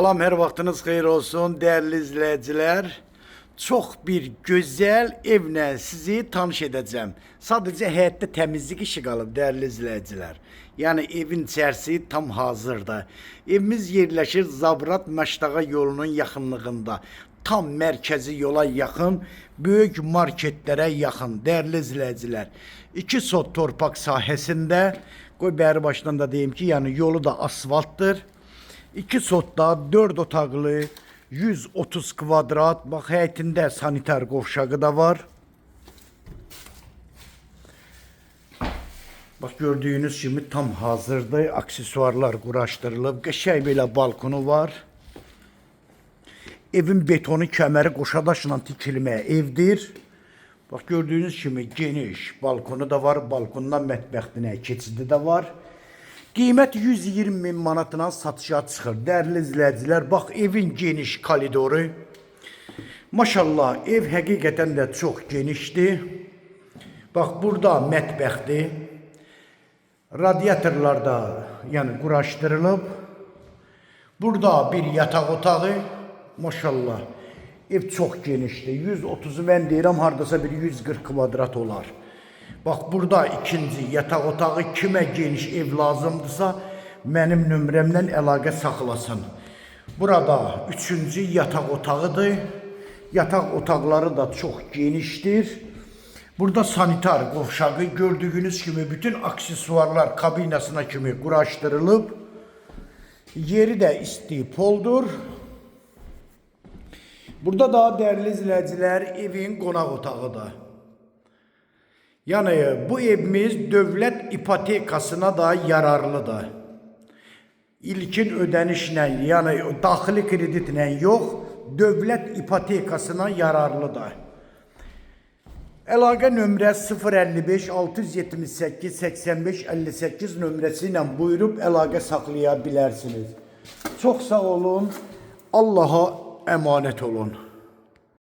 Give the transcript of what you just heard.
Salam, her vaxtınız xeyir olsun değerli izleyiciler. Çok bir güzel evlə sizi tanış edeceğim. Sadece həyətdə temizlik işi qalıb değerli izleyiciler. Yani evin içərisi tam hazırda. Evimiz yerleşir Zabrat Məştağa yolunun yaxınlığında. Tam mərkəzi yola yaxın, böyük marketlere yaxın değerli izleyiciler. 2 sot torpaq sahəsində, qoy bəri başdan da deyim ki, yani yolu da asfalttır. 2 sotda 4 otaqlı 130 kvadrat. Bax, həyətində sanitar qovşağı da var. Bax, gördüyünüz kimi tam hazırdır. Aksesuarlar quraşdırılıb. Qəşəng belə balkonu var. Evin betonu kəməri qoşadaşla tikilmə evdir. Bax, gördüyünüz kimi geniş balkonu da var. Balkondan mətbəxtinə keçidi də var. Qiymət 120 min manatına satışa çıxır. Değerli izleyiciler, bax, evin geniş koridoru. Maşallah, ev həqiqətən də çox genişdir. Bax, burada mətbəxdir. Radiatorlar da yəni quraşdırılıb. Burada bir yataq otağı. Maşallah, ev çox genişdir. 130'u mən deyirəm, hardasa bir 140 kvadrat olar. Bak, burada ikinci yataq otağı. Kimə geniş ev lazımdırsa mənim nömrəmlə əlaqə saxlasın. Burada üçüncü yataq otağıdır. Yataq otaqları da çox genişdir. Burada sanitar qovşağı, gördüyünüz kimi bütün aksesuarlar kabinasına kimi quraşdırılıb. Yeri də isti poldur. Burada da değerli izleyiciler, evin qonaq otağıdır. Yani bu evimiz devlet ipotekasına da yararlıdır. İlkin ödənişlə, yani daxili kreditlə yox, devlet ipotekasına yararlıdır. Əlaqə nömrə 055 678 85 58 nömrəsi ilə buyurub əlaqə saxlaya bilərsiniz. Çox sağ olun. Allah'a emanet olun.